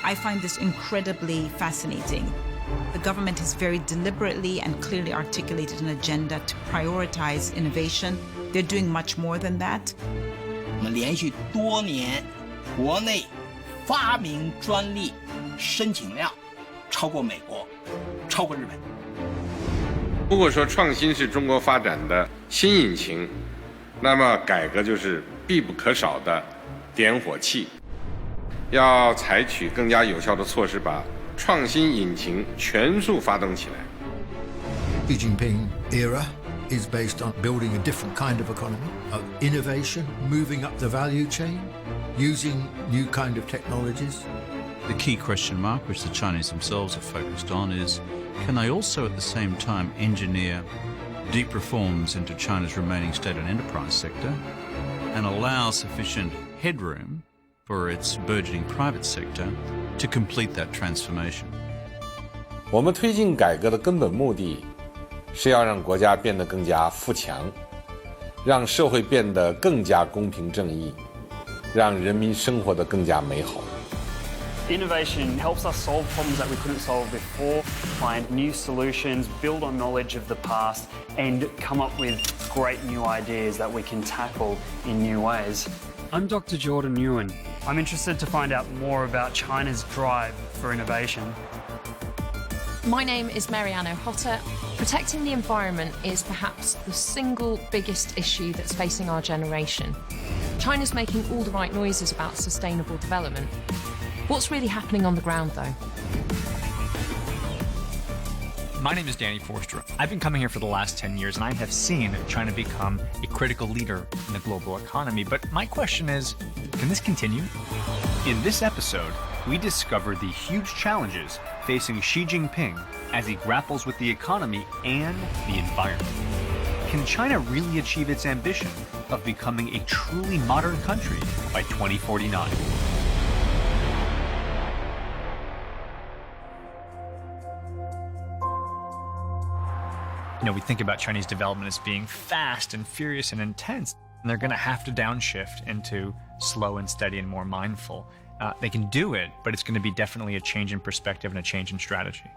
I find this incredibly fascinating. The government has very deliberately and clearly articulated an agenda to prioritize innovation. They're doing much more than that. 我们连续多年国内发明专利申请量超过美国，超过日本。如果说创新是中国发展的新引擎，那么改革就是必不可少的点火器。要采取更加有效的措施，把创新引擎全速发动起来。Xi Jinping era is based on building a different kind of economy, of innovation, moving up the value chain, using new kind of technologies. The key question mark, which the Chinese themselves are focused on, is can they also at the same time engineer deep reforms into China's remaining state and enterprise sector and allow sufficient headroom for its burgeoning private sector to complete that transformation. 我们推进改革的根本目的是要让国家变得更加富强，让社会变得更加公平正义，让人民生活得更加美好。Innovation helps us solve problems that we couldn't solve before, find new solutions, build on knowledge of the past, and come up with great new ideas that we can tackle in new ways. I'm Dr. Jordan Nguyen. I'm interested to find out more about China's drive for innovation. My name is Marianne Hotter. Protecting the environment is perhaps the single biggest issue that's facing our generation. China's making all the right noises about sustainable development. What's really happening on the ground, though? My name is Danny Forster. I've been coming here for the last 10 years, and I have seen China become a critical leader in the global economy. But my question is, can this continue? In this episode, we discover the huge challenges facing Xi Jinping as he grapples with the economy and the environment. Can China really achieve its ambition of becoming a truly modern country by 2049? You know, we think about Chinese development as being fast and furious and intense, and they're going to have to downshift into slow and steady and more mindful. They can do it, but it's going to be definitely a change in perspective and a change in strategy.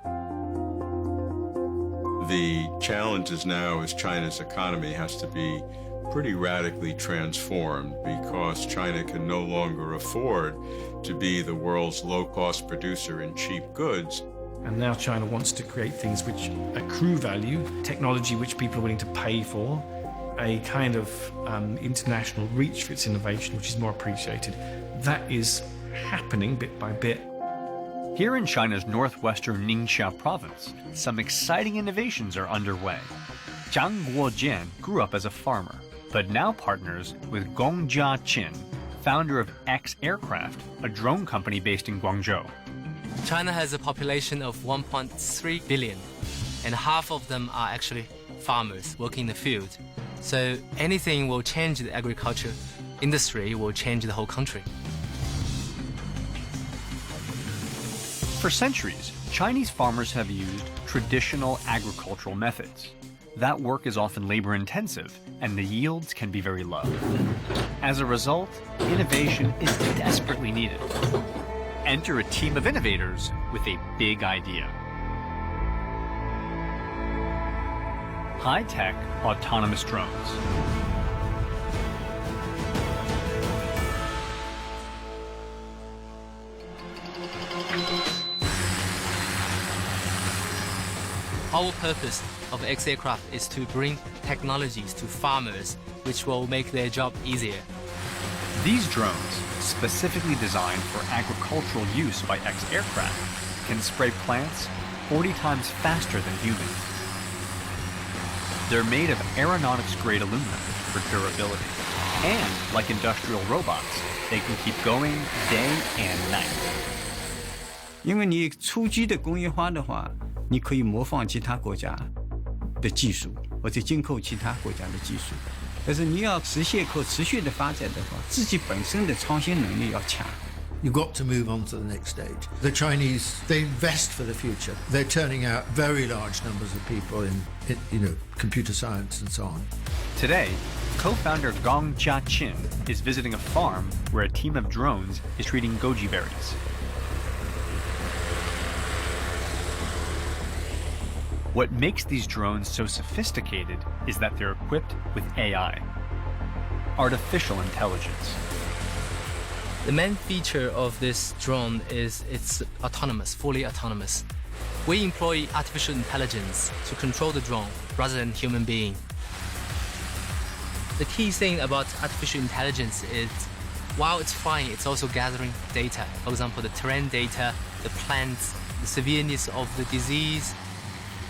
The challenge is now is China's economy has to be pretty radically transformed because China can no longer afford to be the world's low-cost producer in cheap goods. And now China wants to create things which accrue value, technology which people are willing to pay for, a kind of international reach for its innovation, which is more appreciated. That is happening bit by bit. Here in China's northwestern Ningxia province, some exciting innovations are underway. Zhang Guojian grew up as a farmer, but now partners with Gong Jiaqin, founder of X Aircraft, a drone company based in Guangzhou. China has a population of 1.3 billion, and half of them are actually farmers working in the field. So anything will change the agriculture industry, will change the whole country. For centuries, Chinese farmers have used traditional agricultural methods. That work is often labor-intensive, and the yields can be very low. As a result, innovation is desperately needed. Enter a team of innovators with a big idea. High-tech autonomous drones. Our purpose of X Aircraft is to bring technologies to farmers which will make their job easier. These drones, specifically designed for agricultural use by X Aircraft, can spray plants 40 times faster than humans. They're made of aeronautics-grade aluminum for durability. And, like industrial robots, they can keep going day and night. 因为你初级的工业化的话，你可以模仿其他国家的技术，或者进口其他国家的技术。但是你要实现可持续的发展的话，自己本身的创新能力要强。You've got to move on to the next stage. The Chinese, they invest for the future. They're turning out very large numbers of people in computer science and so on. Today, co-founder Gong Jiaqin is visiting a farm where a team of drones is treating goji berries. What makes these drones so sophisticated is that they're equipped with AI, artificial intelligence. The main feature of this drone is it's autonomous, fully autonomous. We employ artificial intelligence to control the drone rather than human being. The key thing about artificial intelligence is while it's flying, it's also gathering data. For example, the terrain data, the plants, the severeness of the disease.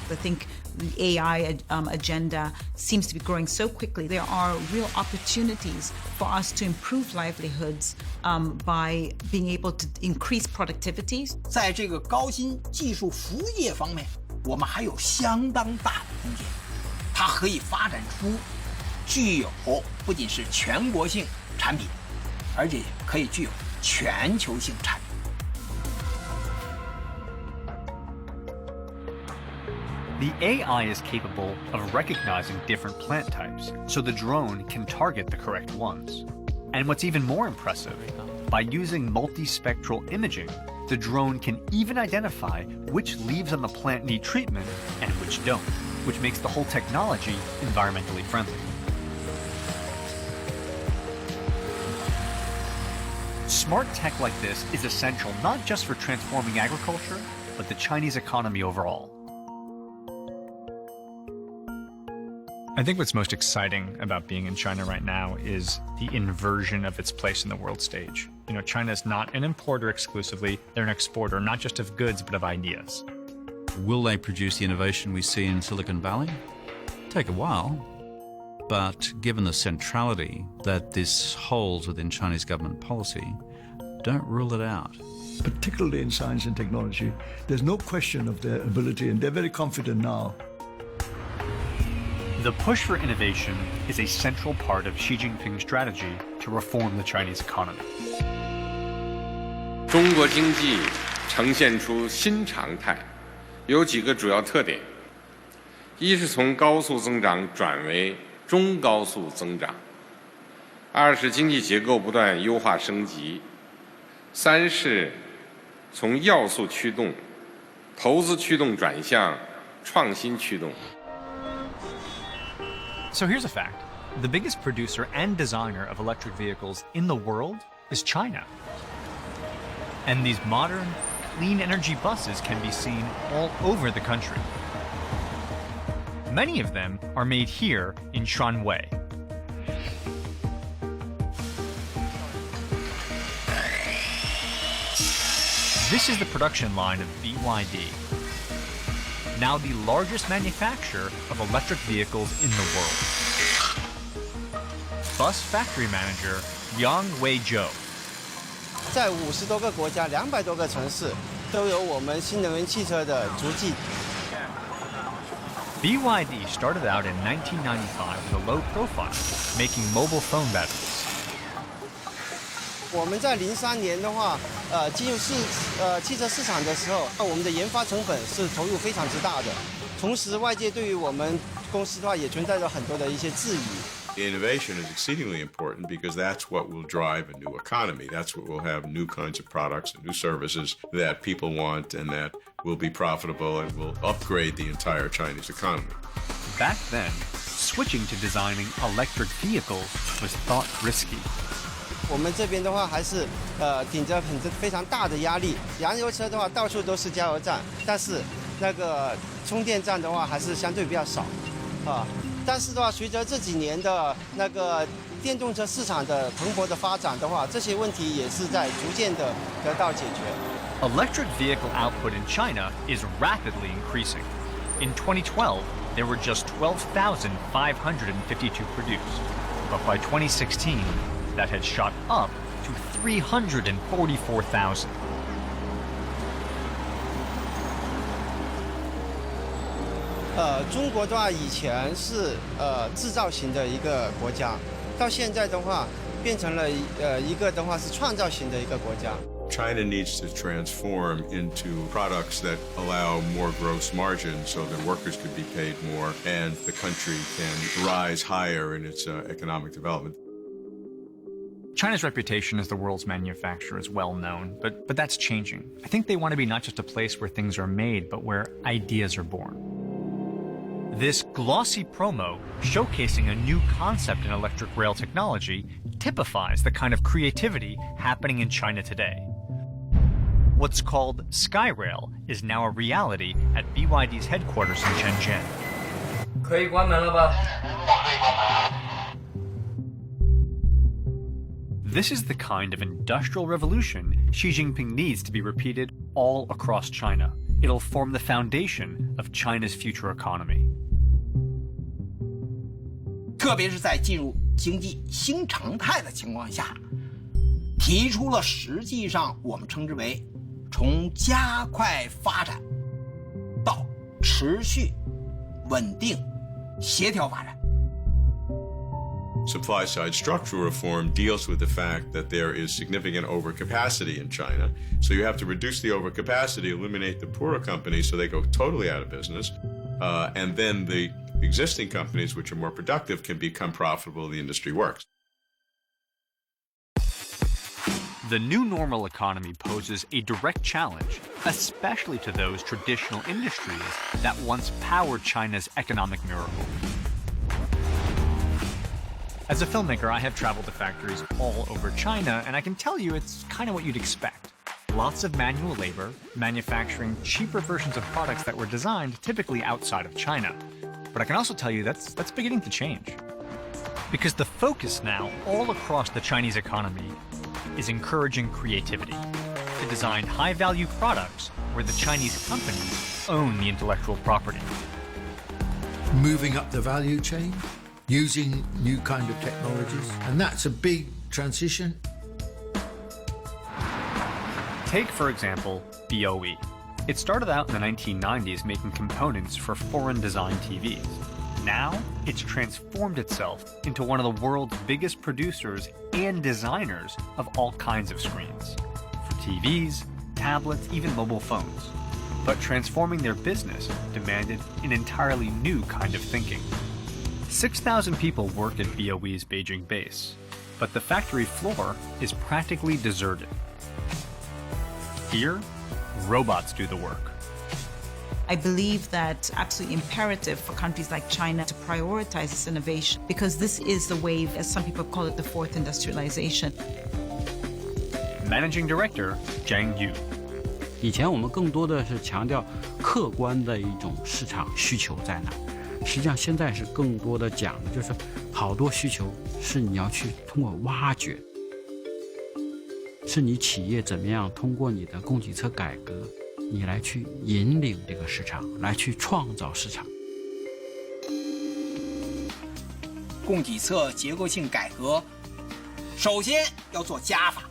I think the AI agenda seems to be growing so quickly. There are real opportunities for us to improve livelihoods by being able to increase productivity. 在这个高新技术服务业方面，我们还有相当大的空间。它可以发展出具有不仅是全国性产品，而且可以具有全球性产品。The AI is capable of recognizing different plant types, so the drone can target the correct ones. And what's even more impressive, by using multispectral imaging, the drone can even identify which leaves on the plant need treatment and which don't, which makes the whole technology environmentally friendly. Smart tech like this is essential not just for transforming agriculture, but the Chinese economy overall. I think what's most exciting about being in China right now is the inversion of its place in the world stage. You know, China is not an importer exclusively, they're an exporter, not just of goods, but of ideas. Will they produce the innovation we see in Silicon Valley? Take a while, but given the centrality that this holds within Chinese government policy, don't rule it out. Particularly in science and technology, there's no question of their ability, and they're very confident now. The push for innovation is a central part of Xi Jinping's strategy to reform the Chinese economy. 中国经济呈现出新常态，有几个主要特点：一是从高速增长转为中高速增长；二是经济结构不断优化升级；三是从要素驱动、投资驱动转向创新驱动。 So here's a fact. The biggest producer and designer of electric vehicles in the world is China. And these modern, clean energy buses can be seen all over the country. Many of them are made here in Shanwei. This is the production line of BYD. Now the largest manufacturer of electric vehicles in the world. Bus factory manager Yang Wei Zhou. 在50多个国家、200多个城市，都有我们新能源汽车的足迹。BYD started out in 1995 with a low profile, making mobile phone batteries. 我们在03年的话，进入汽车市场的时候，我们的研发成本是投入非常之大的。同时，外界对于我们公司的话也存在着很多的一些质疑。 Innovation is exceedingly important because that's what will drive a new economy. That's what will have new kinds of products and new services that people want and that will be profitable and will upgrade the entire Chinese economy. Back then, switching to designing electric vehicles was thought risky. 我们这边的话还是顶着非常大的压力。燃油车的话到处都是加油站，但是那个充电站的话还是相对比较少，啊。 但是的话，随着这几年的那个电动车市场的蓬勃的发展的话，这些问题也是在逐渐的得到解决。 Electric vehicle output in China is rapidly increasing. In 2012, there were just 12,552 produced, but by 2016, that had shot up to 344,000. 中国的话以前是制造型的一个国家，到现在的话变成了一个的话是创造型的一个国家。 China needs to transform into products that allow more gross margin so that workers could be paid more and the country can rise higher in its economic development. China's reputation as the world's manufacturer is well known, but that's changing. I think they want to be not just a place where things are made, but where ideas are born. This glossy promo, showcasing a new concept in electric rail technology, typifies the kind of creativity happening in China today. What's called SkyRail is now a reality at BYD's headquarters in Shenzhen. 可以关门了吧？ This is the kind of industrial revolution Xi Jinping needs to be repeated all across China. It'll form the foundation of China's future economy. 特别是在进入经济新常态的情况下，提出了实际上我们称之为从加快发展到持续、稳定、协调发展。 Supply-side structural reform deals with the fact that there is significant overcapacity in China. So you have to reduce the overcapacity, eliminate the poorer companies so they go totally out of business. And then the existing companies, which are more productive, can become profitable. The industry works. The new normal economy poses a direct challenge, especially to those traditional industries that once powered China's economic miracle. As a filmmaker, I have traveled to factories all over China, and I can tell you it's kind of what you'd expect. Lots of manual labor, manufacturing cheaper versions of products that were designed typically outside of China. But I can also tell you that's beginning to change. Because the focus now all across the Chinese economy is encouraging creativity to design high-value products where the Chinese companies own the intellectual property. Moving up the value chain, using new kind of technologies, and that's a big transition. Take, for example, BOE. It started out in the 1990s making components for foreign-designed TVs. Now, it's transformed itself into one of the world's biggest producers and designers of all kinds of screens, for TVs, tablets, even mobile phones. But transforming their business demanded an entirely new kind of thinking. 6,000 people work at BOE's Beijing base, but the factory floor is practically deserted. Here, robots do the work. I believe that it's absolutely imperative for countries like China to prioritize this innovation because this is the wave, as some people call it, the fourth industrialization. Managing Director Zhang Yu. 以前我们更多的是强调客观的一种市场需求在哪。实际上现在是更多的讲，就是好多需求是你要去通过挖掘，是你企业怎么样通过你的供给侧改革，你来去引领这个市场，来去创造市场。供给侧结构性改革，首先要做加法，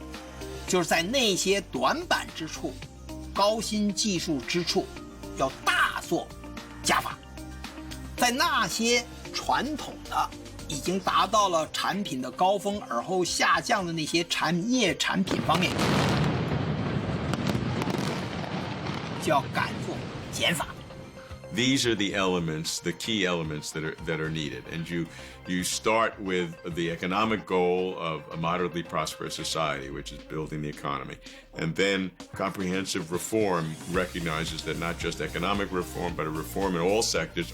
就是在那些短板之处、高新技术之处，要大做加法。 在那些传统的已经达到了产品的高峰而后下降的那些产业产品方面，就要敢做减法。 These are the elements, the key elements that are needed, and you start with the economic goal of a moderately prosperous society, which is building the economy, and then comprehensive reform recognizes that not just economic reform, but a reform in all sectors.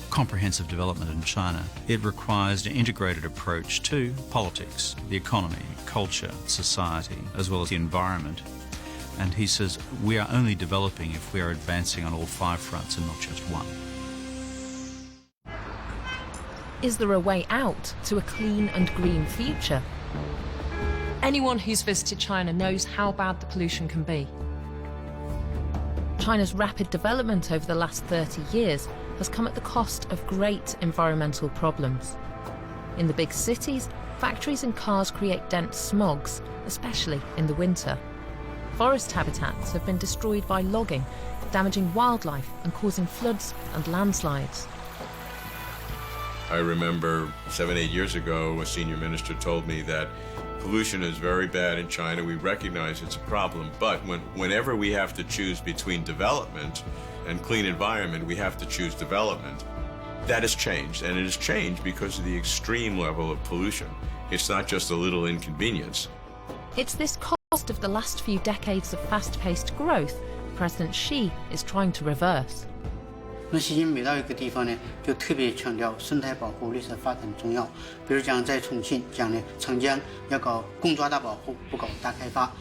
Comprehensive development in China, it requires an integrated approach to politics, the economy, culture, society, as well as the environment. And he says we are only developing if we are advancing on all 5 fronts and not just one. Is there a way out to a clean and green future? Anyone who's visited China knows how bad the pollution can be. China's rapid development over the last 30 years has come at the cost of great environmental problems. In the big cities, factories and cars create dense smogs, especially in the winter. Forest habitats have been destroyed by logging, damaging wildlife and causing floods and landslides. I remember 7-8 years ago, a senior minister told me that pollution is very bad in China. We recognize it's a problem, but whenever we have to choose between development and clean environment, we have to choose development. That has changed, and it has changed because of the extreme level of pollution. It's not just a little inconvenience. It's this cost of the last few decades of fast-paced growth President Xi is trying to reverse. 那习近平每到一个地方呢，就特别强调生态保护、绿色发展的重要。比如讲在重庆讲呢，长江要搞公抓大保护，不搞大开发。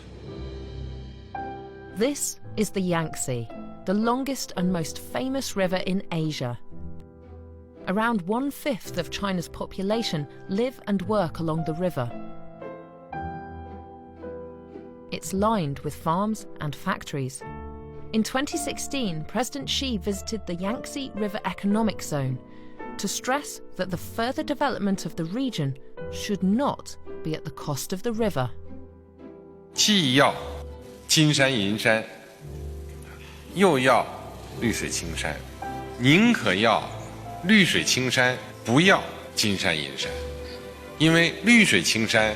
This is the Yangtze, the longest and most famous river in Asia. Around 1/5 of China's population live and work along the river. It's lined with farms and factories. In 2016, President Xi visited the Yangtze River Economic Zone to stress that the further development of the region should not be at the cost of the river. 既要金山银山，又要绿水青山，宁可要绿水青山，不要金山银山，因为绿水青山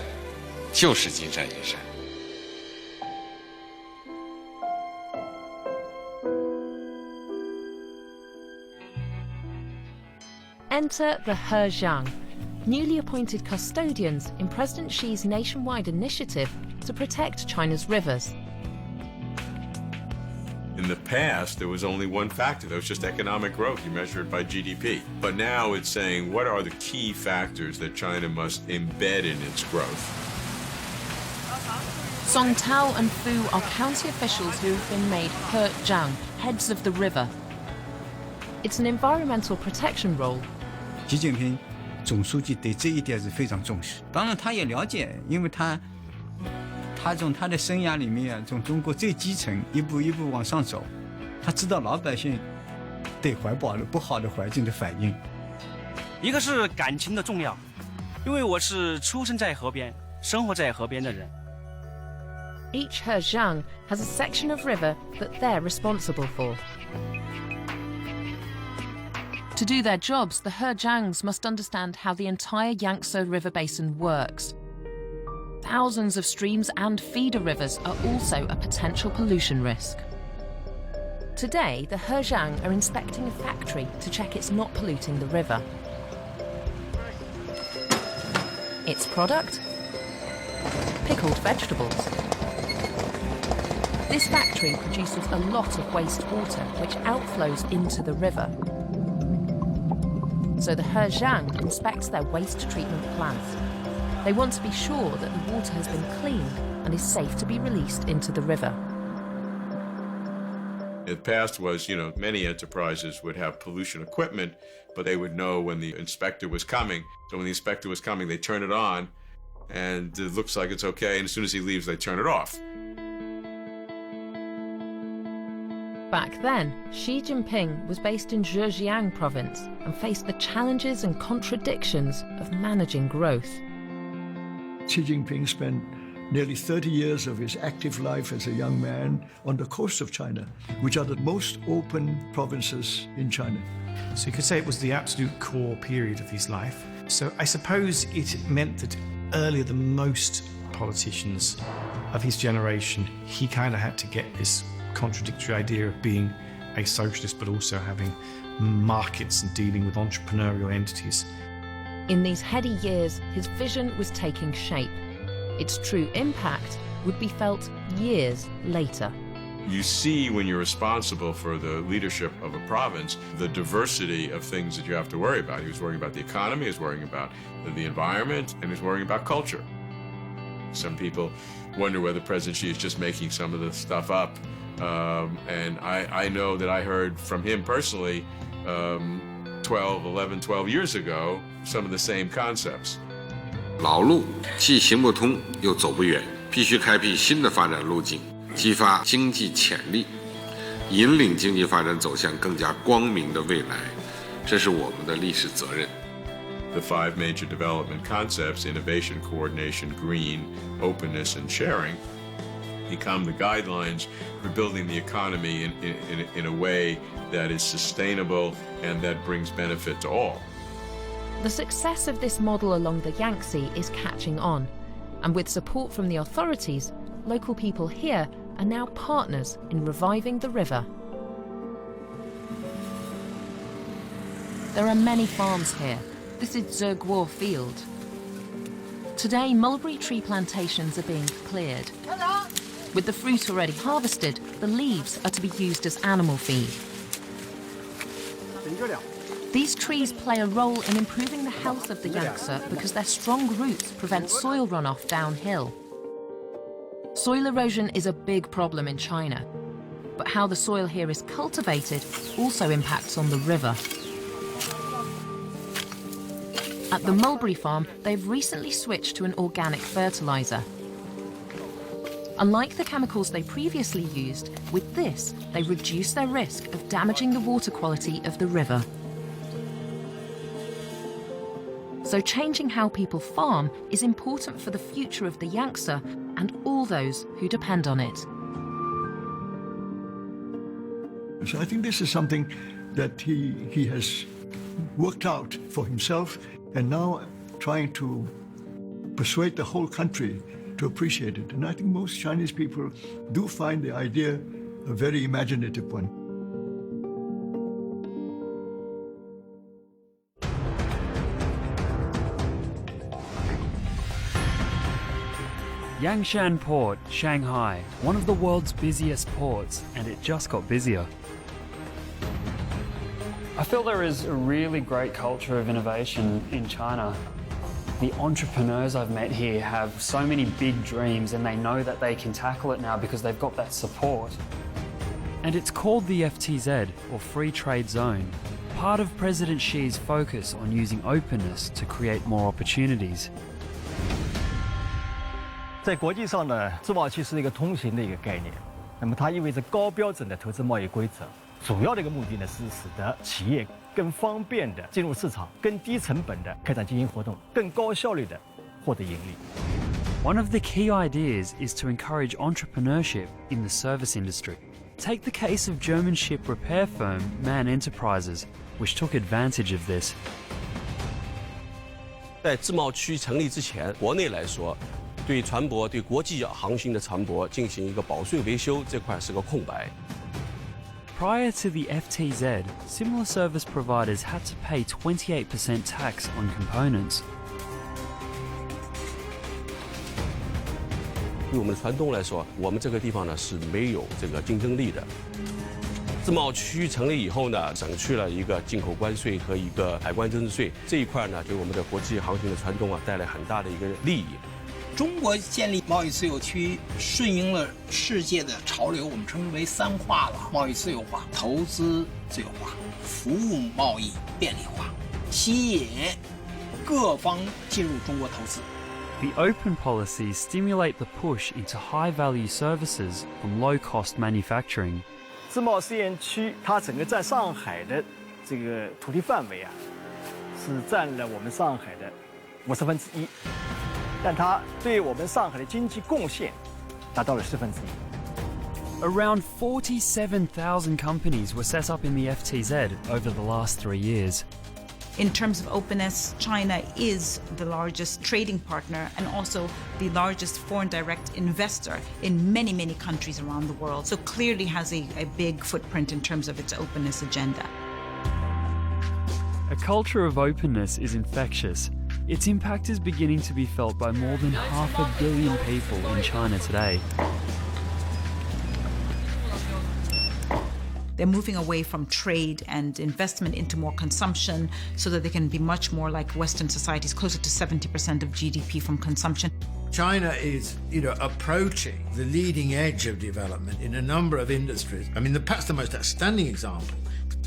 就是金山银山。Enter the Hejiang, newly appointed custodians in President Xi's nationwide initiative to protect China's rivers. In the past, there was only one factor. That was just economic growth. You measure it by GDP. But now it's saying, what are the key factors that China must embed in its growth? Song Tao and Fu are county officials who have been made Hejiang, heads of the river. It's an environmental protection role. 习近平总书记对这一点是非常重视。当然，他也了解，因为他从他的生涯里面啊，从中国最基层一步一步往上走，他知道老百姓对环保的不好的环境的反应。一个是感情的重要，因为我是出生在河边、生活在河边的人。Each Hejiang has a section of river that they're responsible for. To do their jobs, the Hejiangs must understand how the entire Yangtze River basin works. Thousands of streams and feeder rivers are also a potential pollution risk. Today, the Hejiang are inspecting a factory to check it's not polluting the river. Its product? Pickled vegetables. This factory produces a lot of wastewater which outflows into the river. So the Hejiang inspects their waste treatment plants. They want to be sure that the water has been cleaned and is safe to be released into the river. In the past was, many enterprises would have pollution equipment, but they would know when the inspector was coming. So when the inspector was coming, they turn it on, and it looks like it's okay, and as soon as he leaves, they turn it off. Back then, Xi Jinping was based in Zhejiang province and faced the challenges and contradictions of managing growth. Xi Jinping spent nearly 30 years of his active life as a young man on the coast of China, which are the most open provinces in China. So you could say it was the absolute core period of his life. So I suppose it meant that earlier than most politicians of his generation, he kind of had to get this contradictory idea of being a socialist but also having markets and dealing with entrepreneurial entities. In these heady years, his vision was taking shape. Its true impact would be felt years later. You see when you're responsible for the leadership of a province, the diversity of things that you have to worry about. He was worrying about the economy, he was worrying about the environment, and he was worrying about culture. Some people wonder whether President Xi is just making some of the stuff up. And I know that I heard from him personally 12 years ago some of the same concepts. 老路既行不通又走不远，必须开辟新的发展路径，激发经济潜力，引领经济发展走向更加光明的未来，这是我们的历史责任。The 5 major development concepts, innovation, coordination, green, openness, and sharing, become the guidelines for building the economy in a way that is sustainable and that brings benefit to all. The success of this model along the Yangtze is catching on, and with support from the authorities, local people here are now partners in reviving the river. There are many farms here. This is Zheguo Field. Today, mulberry tree plantations are being cleared. With the fruit already harvested, the leaves are to be used as animal feed. These trees play a role in improving the health of the Yangtze because their strong roots prevent soil runoff downhill. Soil erosion is a big problem in China, but how the soil here is cultivated also impacts on the river. At the mulberry farm, they've recently switched to an organic fertilizer. Unlike the chemicals they previously used, with this, they reduce their risk of damaging the water quality of the river. So changing how people farm is important for the future of the Yangtze and all those who depend on it. So I think this is something that he has worked out for himself and now trying to persuade the whole country to appreciate it. And I think most Chinese people do find the idea a very imaginative one. Yangshan Port, Shanghai, one of the world's busiest ports, and it just got busier. I feel there is a really great culture of innovation in China. The entrepreneurs I've met here have so many big dreams and they know that they can tackle it now because they've got that support. And it's called the FTZ, or Free Trade Zone, part of President Xi's focus on using openness to create more opportunities. 在国际上呢，自贸区是一个通行的一个概念，那么它意味着高标准的投资贸易规则。主要的一个目的呢，是使得企业更方便的进入市场，更低成本的开展经营活动，更高效率的获得盈利。One of the key ideas is to encourage entrepreneurship in the service industry. Take the case of German ship repair firm MAN Enterprises, which took advantage of this. 在自贸区成立之前，国内来说，对船舶、对国际航行的船舶进行一个保税维修这块是个空白。 Prior to the FTZ, similar service providers had to pay 28% tax on components. 对我们的船东来说，我们这个地方呢是没有这个竞争力的。自贸区成立以后呢，省去了一个进口关税和一个海关增值税，这一块呢，对我们的国际航行的船东啊带来很大的一个利益。 中国建立贸易自由区，顺应了世界的潮流，我们称之为三化了：贸易自由化、投资自由化、服务贸易便利化，吸引各方进入中国投资。 The open policies stimulate the push into high-value services from low-cost manufacturing. 自贸试验区它整个在上海的这个土地范围啊，是占了我们上海的1/50，但它对我们上海的经济贡献达到了1/10。Around 47,000 companies were set up in the FTZ over the last 3 years. In terms of openness, China is the largest trading partner and also the largest foreign direct investor in many, many countries around the world. So clearly has a big footprint in terms of its openness agenda. A culture of openness is infectious. Its impact is beginning to be felt by more than 500 million people in China today. They're moving away from trade and investment into more consumption so that they can be much more like Western societies, closer to 70% of GDP from consumption. China is, approaching the leading edge of development in a number of industries. I mean, perhaps the most outstanding example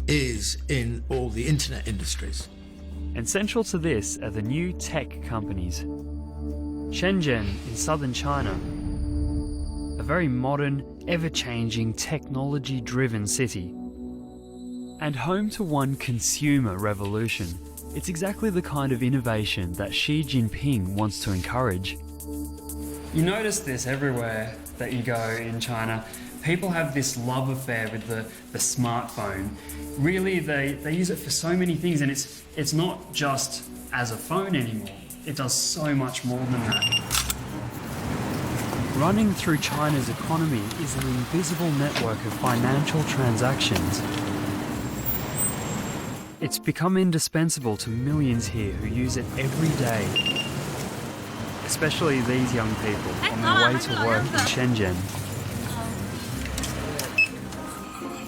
is in all the internet industries. And central to this are the new tech companies. Shenzhen in southern China, a very modern, ever-changing, technology-driven city. And home to one consumer revolution. It's exactly the kind of innovation that Xi Jinping wants to encourage. You notice this everywhere that you go in China. People have this love affair with the smartphone. Really, they use it for so many things, and it's not just as a phone anymore. It does so much more than that. Running through China's economy is an invisible network of financial transactions. It's become indispensable to millions here who use it every day, especially these young people on their way to work in Shenzhen.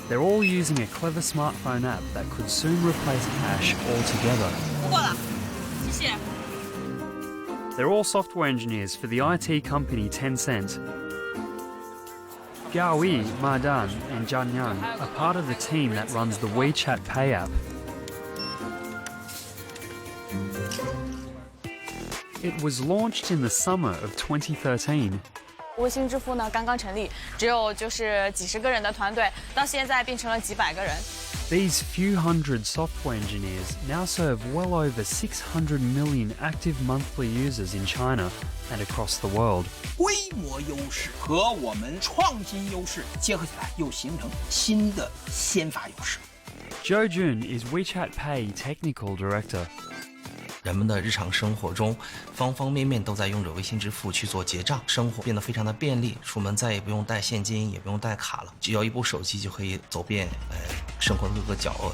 They're all using a clever smartphone app that could soon replace cash altogether. They're all software engineers for the IT company Tencent. Gao Yi, Ma Dan, and Zhan Yang are part of the team that runs the WeChat Pay app. It was launched in the summer of 2013. 微信支付呢刚刚成立，只有就是几十个人的团队，到现在变成了几百个人。These few hundred software engineers now serve well over 600 million active monthly users in China and across the world. 规模优势和我们创新优势结合起来，又形成新的先发优势。Zhou Jun is WeChat Pay Technical Director. 人们的日常生活中，方方面面都在用着微信支付去做结账，生活变得非常的便利，出门再也不用带现金，也不用带卡了，只要一部手机就可以走遍生活的各个角落。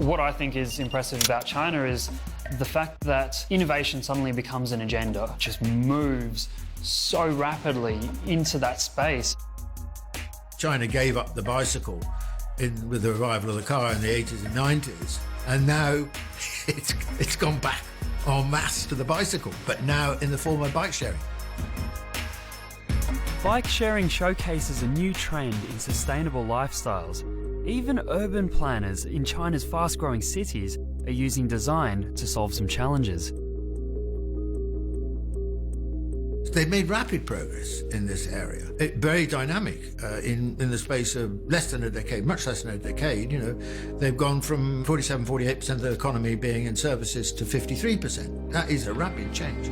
What I think is impressive about China is the fact that innovation suddenly becomes an agenda, just moves so rapidly into that space. China gave up the bicycle with the arrival of the car in the 80s and 90s, and now it's gone back en masse to the bicycle, but now in the form of bike sharing. Bike sharing showcases a new trend in sustainable lifestyles. Even urban planners in China's fast-growing cities are using design to solve some challenges. They've made rapid progress in this area. Very dynamic in the space of less than a decade, much less than a decade. You know, they've gone from 47-48% of the economy being in services to 53%. That is a rapid change.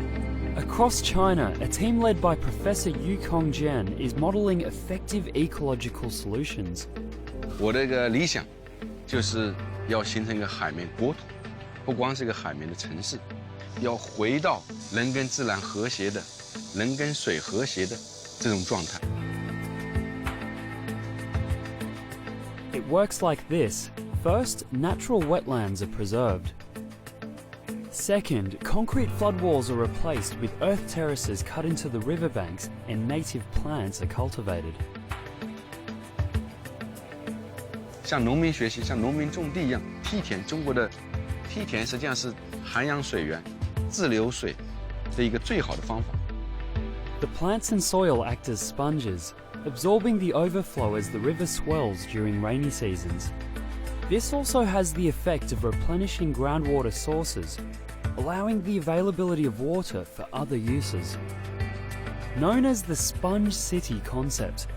Across China, a team led by Professor Yu Kongjian is modelling effective ecological solutions. 我的一个理想，就是要形成一个海绵国土，不光是一个海绵的城市，要回到人跟自然和谐的。 人跟水和谐的这种状态。 It works like this. First, natural wetlands are preserved. Second, concrete floodwalls are replaced with earth terraces cut into the riverbanks and native plants are cultivated. 向农民学习，像农民种地一样梯田。中国的梯田实际上是涵养水源、自流水的一个最好的方法。 The plants and soil act as sponges, absorbing the overflow as the river swells during rainy seasons. This also has the effect of replenishing groundwater sources, allowing the availability of water for other uses. Known as the Sponge City concept,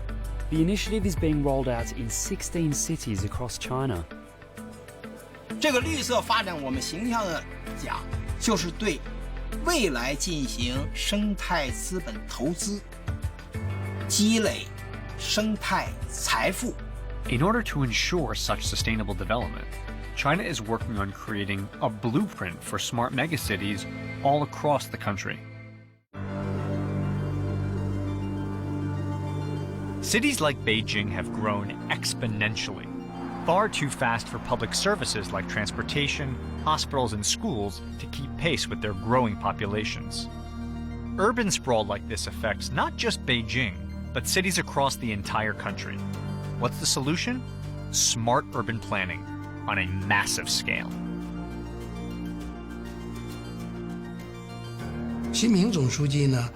the initiative is being rolled out in 16 cities across China. 这个绿色发展，我们形象的讲，就是对 未来进行生态资本投资，积累生态财富。In order to ensure such sustainable development, China is working on creating a blueprint for smart megacities all across the country. Cities like Beijing have grown exponentially, far too fast for public services like transportation, hospitals, and schools to keep pace with their growing populations. Urban sprawl like this affects not just Beijing, but cities across the entire country. What's the solution? Smart urban planning on a massive scale. 习近平总书记呢，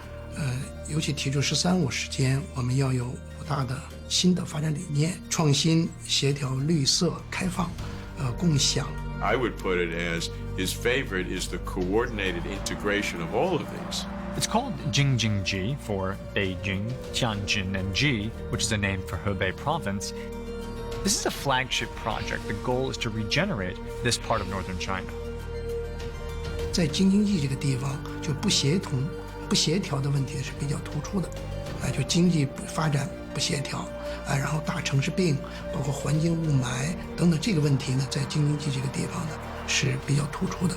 尤其提出“十三五”时间，我们要有5大的新的发展理念：创新、协调、绿色、开放、共享。 I would put it as his favorite is the coordinated integration of all of these. It's called Jingjingji for Beijing, Tianjin, and Ji, which is a name for Hebei province. This is a flagship project. The goal is to regenerate this part of northern China. 在京津冀这个地方，就不协调的问题是比较突出的，就经济发展不协调，然后大城市病，包括环境雾霾等等这个问题呢，在京津冀这个地方呢是比较突出的。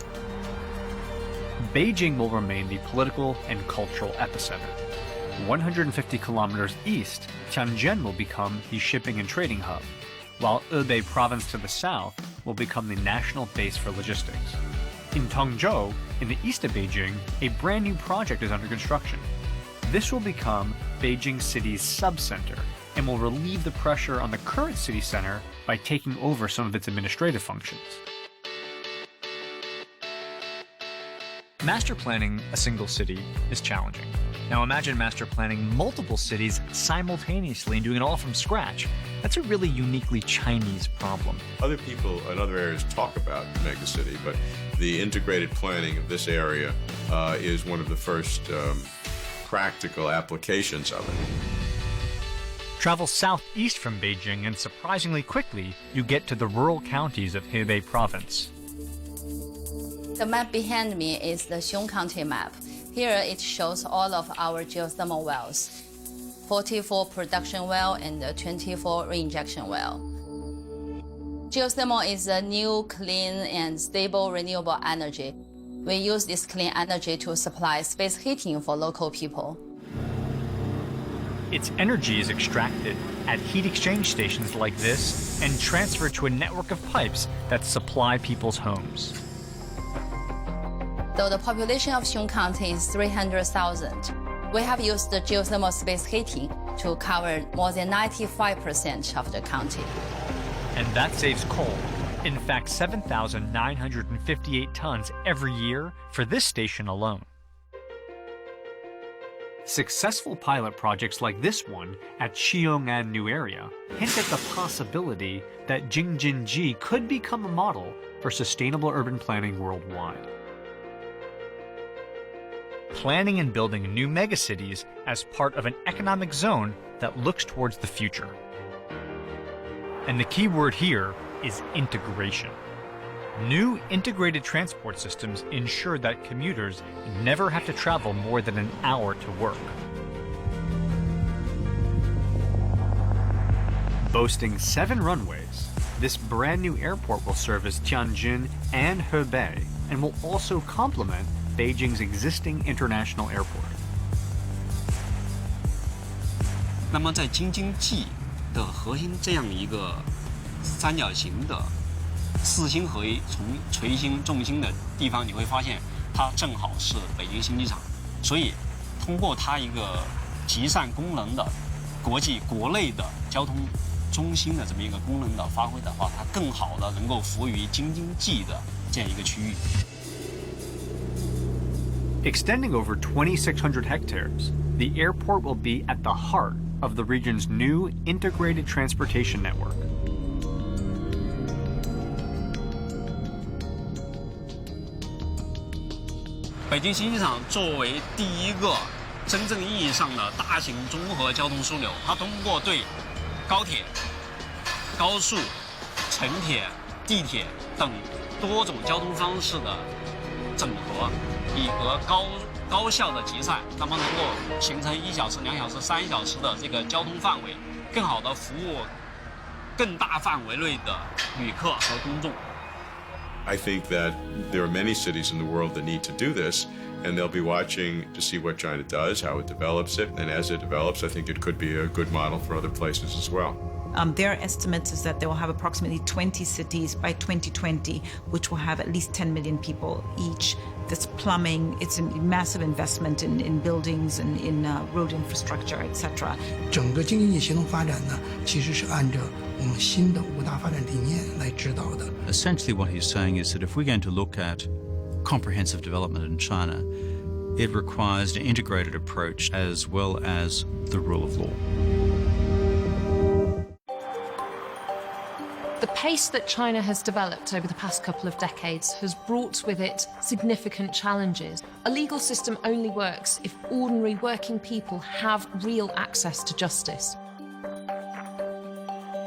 Beijing will remain the political and cultural epicenter. 150 kilometers east, Tianjin will become the shipping and trading hub, while Hebei province to the south will become the national base for logistics. In Tongzhou, in the east of Beijing, a brand new project is under construction. This will become Beijing City's subcenter and will relieve the pressure on the current city center by taking over some of its administrative functions. Master planning a single city is challenging. Now imagine master planning multiple cities simultaneously and doing it all from scratch. That's a really uniquely Chinese problem. Other people in other areas talk about megacity, but the integrated planning of this area is one of the first practical applications of it. Travel southeast from Beijing and surprisingly quickly, you get to the rural counties of Hebei province. The map behind me is the Xiong County map. Here it shows all of our geothermal wells, 44 production well and 24 reinjection well. Geothermal is a new, clean, and stable renewable energy. We use this clean energy to supply space heating for local people. Its energy is extracted at heat exchange stations like this and transferred to a network of pipes that supply people's homes. Though the population of Xiong County is 300,000, we have used the geothermal space heating to cover more than 95% of the county. And that saves coal. In fact, 7,958 tons every year for this station alone. Successful pilot projects like this one at Xiong'an New Area hint at the possibility that Jingjinji could become a model for sustainable urban planning worldwide. Planning and building new megacities as part of an economic zone that looks towards the future. And the key word here is integration. New integrated transport systems ensure that commuters never have to travel more than an hour to work. Boasting 7 runways, this brand new airport will service Tianjin and Hebei and will also complement Beijing's existing international airport. 那么在京津冀的核心这样一个三角形的四星合一、从垂星、重心的地方，你会发现它正好是北京新机场。所以，通过它一个集散功能的国内的交通中心的这么一个功能的发挥的话，它更好的能够服务于京津冀的这样一个区域。Extending over 2,600 hectares, the airport will be at the heart of the region's new integrated transportation network. 北京新机场作为第一个真正意义上的大型综合交通枢纽，它通过对高铁、高速、城铁、地铁等多种交通方式的整合，以和高效的集散，那么能够形成1小时、2小时、3小时的这个交通范围，更好的服务更大范围内的旅客和公众。I think that there are many cities in the world that need to do this, and they'll be watching to see what China does, how it develops it, and as it develops, I think it could be a good model for other places as well. Their estimates is that they will have approximately 20 cities by 2020, which will have at least 10 million people each. That's plumbing. It's a massive investment in buildings and in road infrastructure, etc. 整个京津冀协同发展呢，其实是按照我们新的5大发展理念来指导的。Essentially, what he's saying is that if we're going to look at comprehensive development in China, it requires an integrated approach as well as the rule of law. The pace that China has developed over the past couple of decades has brought with it significant challenges. A legal system only works if ordinary working people have real access to justice.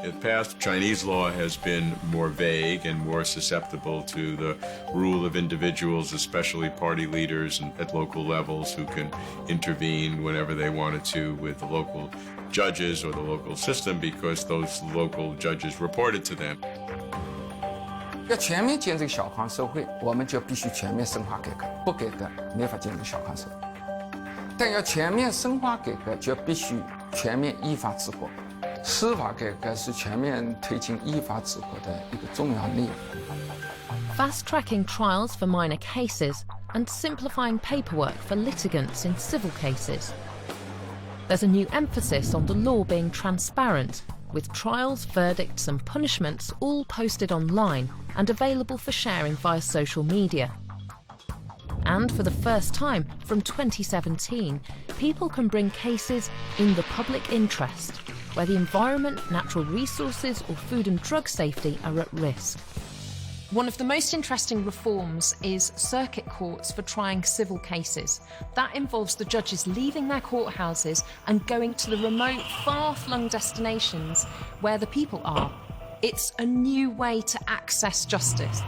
In the past, Chinese law has been more vague and more susceptible to the rule of individuals, especially party leaders and at local levels who can intervene whenever they wanted to with the local judges or the local system because those local judges reported to them. 要全面建这个小康社会，我们就必须全面深化改革，不改革没法建这个小康社会。但要全面深化改革，就必须全面依法治国。司法改革是全面推进依法治国的一个重要内容。Fast-tracking trials for minor cases and simplifying paperwork for litigants in civil cases. There's a new emphasis on the law being transparent, with trials, verdicts and punishments all posted online and available for sharing via social media. And for the first time, from 2017, people can bring cases in the public interest, where the environment, natural resources or food and drug safety are at risk. One of the most interesting reforms is circuit courts for trying civil cases. That involves the judges leaving their courthouses and going to the remote, far-flung destinations where the people are. It's a new way to access justice.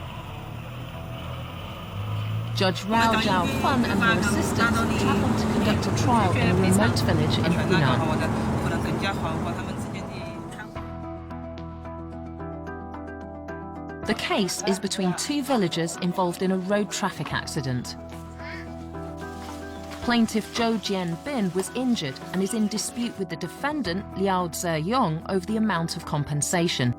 Judge Rao Zhao Fun and her assistants travelled to conduct a trial in a remote village in Hunan. The case is between two villagers involved in a road traffic accident. Plaintiff Zhou Jianbin was injured and is in dispute with the defendant, Liao Zeyong, over the amount of compensation.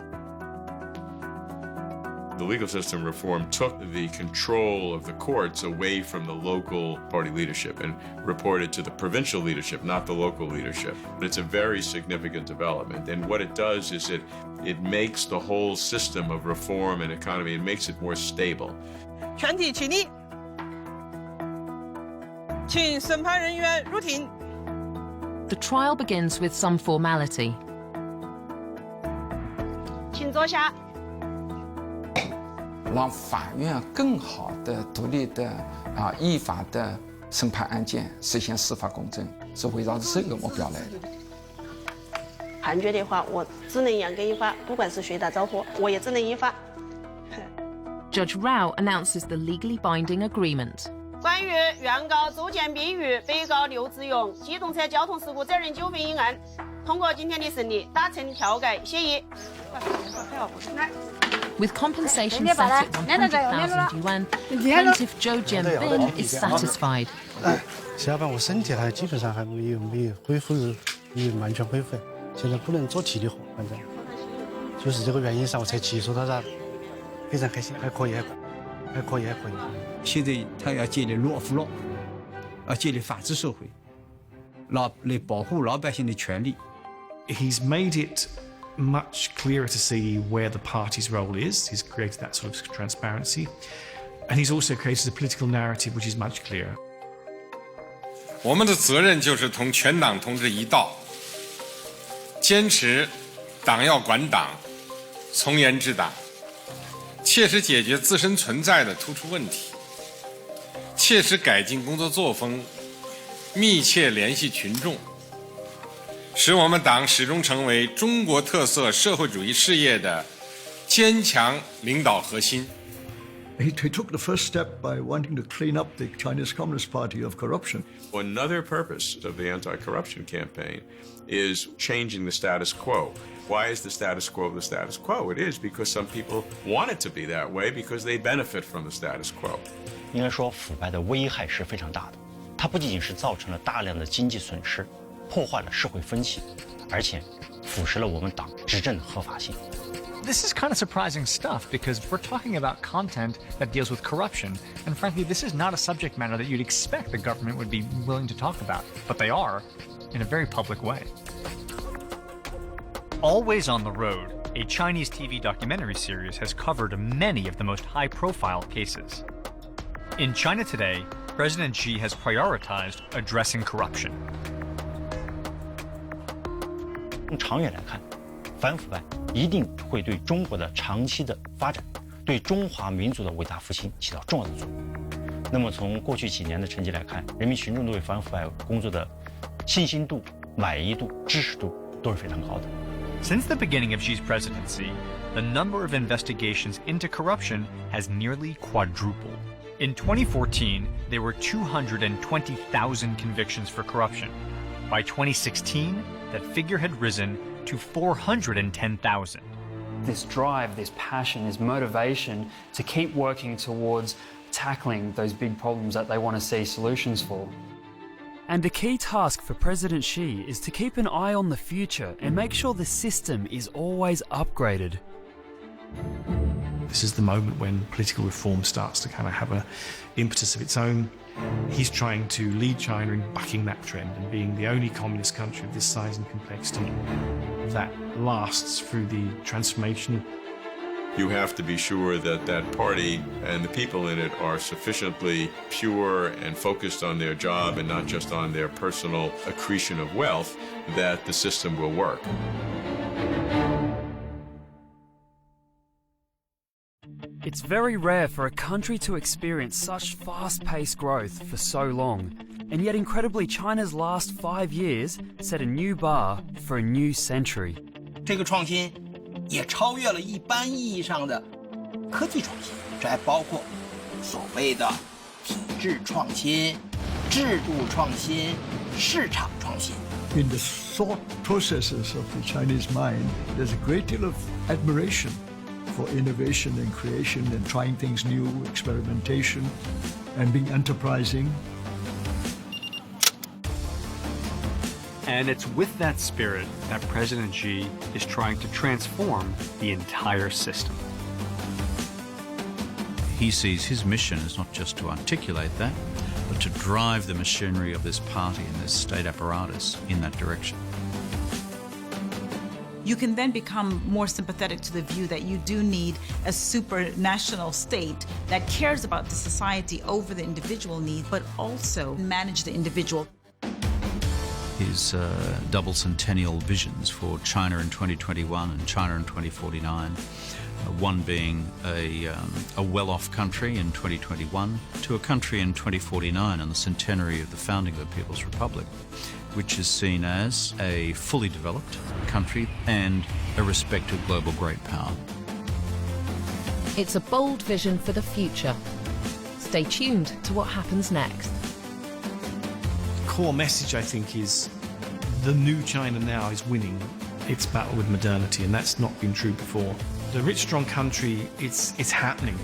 The legal system reform took the control of the courts away from the local party leadership and reported to the provincial leadership, not the local leadership. But it's a very significant development. And what it does is it makes the whole system of reform and economy, it makes it more stable. 全体起立，请审判人员入庭。 The trial begins with some formality. 请坐下。 让法院更好的、独立的、依法的审判案件，实现司法公正，是围绕着这个目标来的。判决的话，我只能严格依法，不管是谁打招呼，我也只能依法。Judge Rao announces the legally binding agreement. 关于原告周建斌与被告刘志勇机动车交通事故责任纠纷一案，通过今天的审理，达成调解协议。 With compensation set at 100,000 yuan, plaintiff Zhou Jianbin is satisfied. 下班我身体还基本上还没有恢复，没有完全恢复，现在不能做体力活，反正就是这个原因上我才起诉他噻，非常开心，还可以。现在他要建立乐福乐，要建立法治社会，来保护老百姓的权利。 He's made it much clearer to see where the party's role is. He's created that sort of transparency. And he's also created a political narrative which is much clearer. 我们的责任就是同全党同志一道，坚持党要管党，从严治党，切实解决自身存在的突出问题，切实改进工作作风，密切联系群众，使我们党始终成为中国特色社会主义事业的坚强领导核心。 He took the first step by wanting to clean up the Chinese Communist Party of corruption. Another purpose of the anti-corruption campaign is changing the status quo. Why is the status quo the status quo? It is because some people want it to be that way because they benefit from the status quo. 应该说，腐败的危害是非常大的。它不仅仅是造成了大量的经济损失，破坏了社会风气，而且腐蚀了我们党执政的合法性。 This is kind of surprising stuff because we're talking about content that deals with corruption, and frankly, this is not a subject matter that you'd expect the government would be willing to talk about, but they are, in a very public way. Always on the Road, a Chinese TV documentary series, has covered many of the most high-profile cases. In China today, President Xi has prioritized addressing corruption. 从长远来看，反腐败一定会对中国的长期的发展，对中华民族的伟大复兴起到重要的作用。那么从过去几年的成绩来看，人民群众对反腐败工作的信心度、满意度、支持度都是非常高的。 Since the beginning of Xi's presidency, the number of investigations into corruption has nearly quadrupled. In 2014, there were 220,000 convictions for corruption. By 2016, that figure had risen to 410,000. This drive, this passion, this motivation to keep working towards tackling those big problems that they want to see solutions for. And a key task for President Xi is to keep an eye on the future and make sure the system is always upgraded. The This is the moment when political reform starts to kind of have an impetus of its own. He's trying to lead China in backing that trend and being the only communist country of this size and complexity that lasts through the transformation. You have to be sure that that party and the people in it are sufficiently pure and focused on their job and not just on their personal accretion of wealth, that the system will work. It's very rare for a country to experience such fast-paced growth for so long, and yet incredibly China's last 5 years set a new bar for a new century. 这个创新也超越了一般意义上的科技创新，这还包括所谓的体制创新、制度创新、市场创新。In the thought processes of the Chinese mind, there's a great deal of admiration for innovation and creation and trying things new, experimentation, and being enterprising. And it's with that spirit that President Xi is trying to transform the entire system. He sees his mission as not just to articulate that, but to drive the machinery of this party and this state apparatus in that direction. You can then become more sympathetic to the view that you do need a supranational state that cares about the society over the individual need, but also manage the individual. His double centennial visions for China in 2021 and China in 2049, one being a well-off country in 2021 to a country in 2049 on the centenary of the founding of the People's Republic, which is seen as a fully developed country and a respected global great power. It's a bold vision for the future. Stay tuned to what happens next. Core message, I think, is the new China now is winning its battle with modernity, and that's not been true before. The rich, strong country, it's happening.